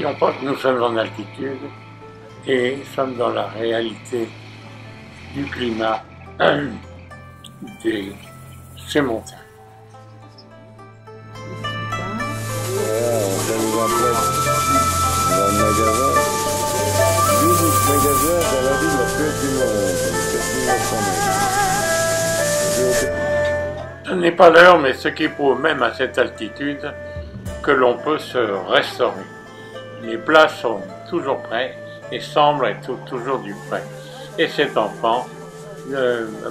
N'oublions pas que nous sommes en altitude et sommes dans la réalité du climat de ces montagnes. Voilà, ça nous apprête dans le magasin. L'unique magasin dans la ville la plus haute du monde, 4900 mètres. Ce n'est pas l'heure, mais ce qui prouve même à cette altitude que l'on peut se restaurer. Les plats sont toujours prêts et semblent être toujours du prêt. Et cet enfant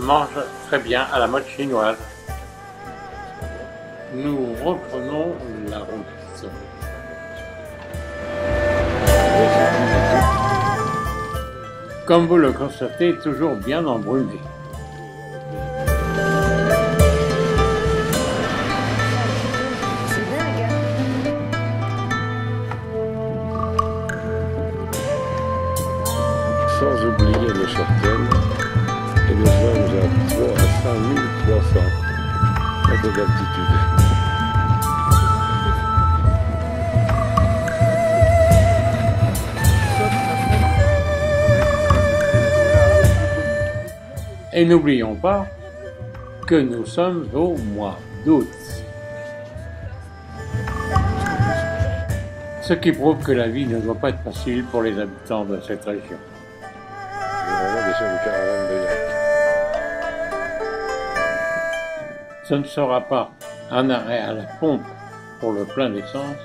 mange très bien à la mode chinoise. Nous reprenons la route. Comme vous le constatez, toujours bien embrumé. Sans oublier les châtaignes, et nous sommes à 5300 mètres d'altitude. Et n'oublions pas que nous sommes au mois d'août. Ce qui prouve que la vie ne doit pas être facile pour les habitants de cette région. Vraiment des choses de caravane de yacht. Ce ne sera pas un arrêt à la pompe pour le plein d'essence,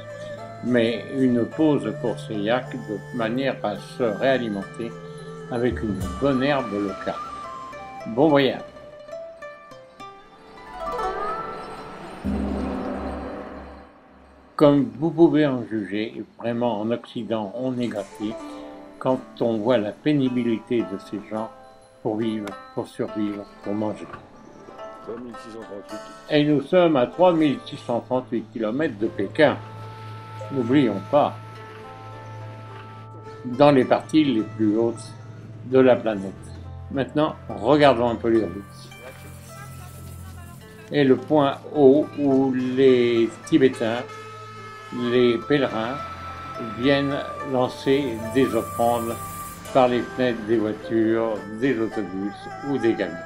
mais une pause pour ces yaks de manière à se réalimenter avec une bonne herbe locale. Bon voyage! Comme vous pouvez en juger, vraiment en Occident on est gâté quand on voit la pénibilité de ces gens pour vivre, pour survivre, pour manger. 3638. Et nous sommes à 3638 km de Pékin. N'oublions pas, dans les parties les plus hautes de la planète. Maintenant, regardons un peu les routes. Et le point haut où les Tibétains, les pèlerins, viennent lancer des offrandes par les fenêtres des voitures, des autobus ou des camions.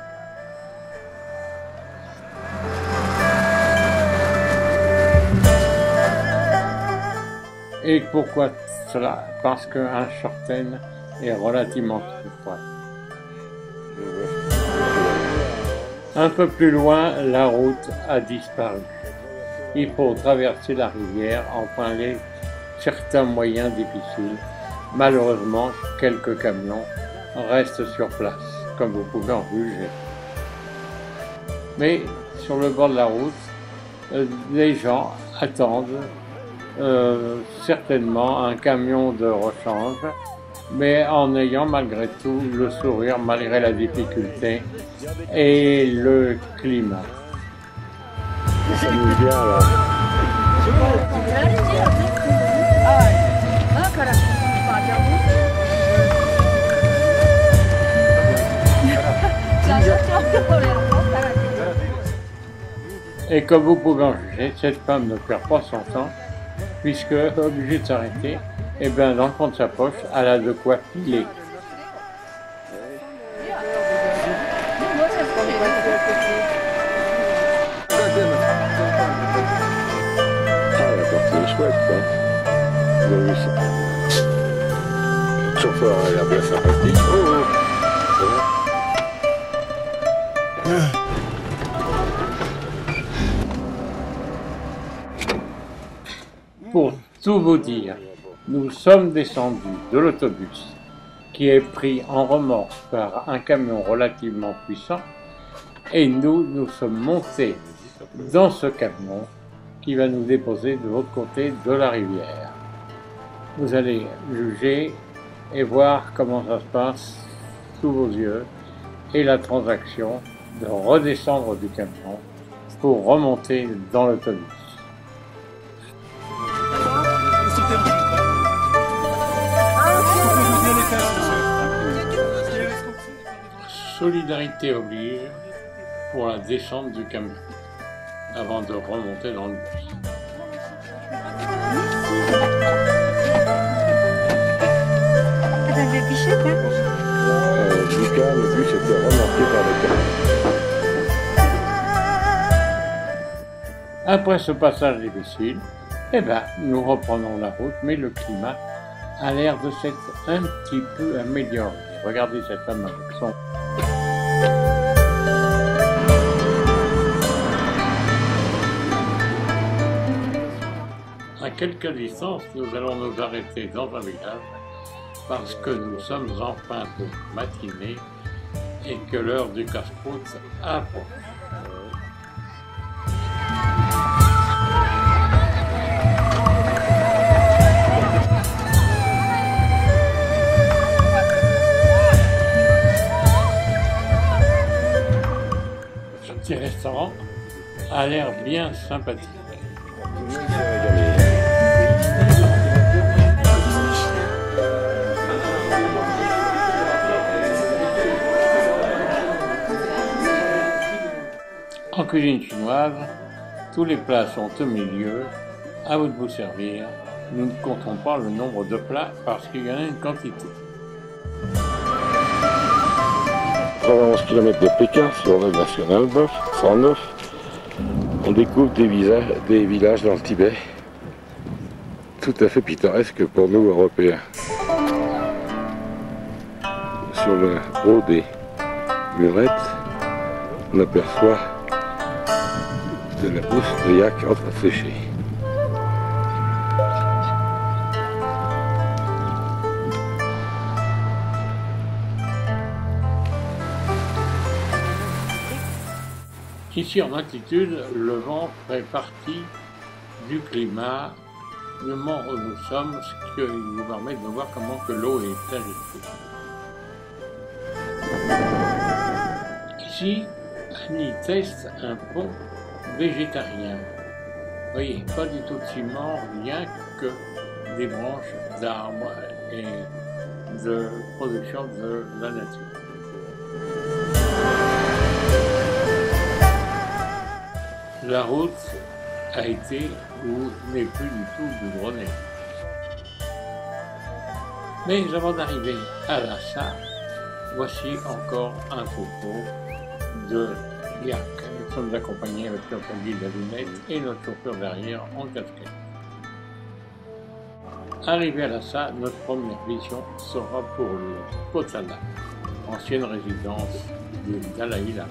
Et pourquoi cela? Parce qu'un châtaigne est relativement tout près. Un peu plus loin, la route a disparu. Il faut traverser la rivière, emprunter certains moyens difficiles. Malheureusement, quelques camions restent sur place, comme vous pouvez en juger. Mais sur le bord de la route, les gens attendent certainement un camion de rechange, mais en ayant malgré tout le sourire, malgré la difficulté et le climat. Ça nous vient là. Et comme vous pouvez en juger, cette femme ne perd pas son temps, puisque, obligée de s'arrêter, et bien dans le fond de sa poche, elle a de quoi filer. Ah, la partie est chouette, quoi. Vous avez vu ça? Le chauffeur a l'air bien sympathique. Oh, oh. Pour tout vous dire, nous sommes descendus de l'autobus qui est pris en remorque par un camion relativement puissant et nous sommes montés dans ce camion qui va nous déposer de l'autre côté de la rivière. Vous allez juger et voir comment ça se passe sous vos yeux et la transaction de redescendre du camion pour remonter dans l'autobus. Solidarité oblige pour la descente du camion avant de remonter dans le bus. Après ce passage difficile, eh ben, nous reprenons la route, mais le climat a l'air de s'être un petit peu amélioré. Regardez cette femme avec son... À quelques distances, nous allons nous arrêter dans un village parce que nous sommes en fin de matinée et que l'heure du casse-croûte approche. Ce petit restaurant a l'air bien sympathique. En cuisine chinoise, tous les plats sont au milieu, à vous de vous servir. Nous ne comptons pas le nombre de plats parce qu'il y en a une quantité. 91 km de Pékin sur le National 109, on découvre des villages dans le Tibet, tout à fait pittoresques pour nous Européens. Sur le haut des murettes, on aperçoit de la housse de yak en train de sécher. Ici en altitude, le vent fait partie du climat du moment où nous sommes, ce qui nous permet de voir comment que l'eau est agitée. Ici, Annie teste un pont végétarien. Vous voyez, pas du tout de ciment, rien que des branches d'arbres et de production de la nature. La route a été ou n'est plus du tout goudronnée. Mais avant d'arriver à Lhasa, voici encore un troupeau de yak. Nous sommes accompagnés avec notre guide à lunettes et notre chauffeur derrière en casquette. Arrivé à Lhasa, notre première vision sera pour le Posada, ancienne résidence du Dalai Lama.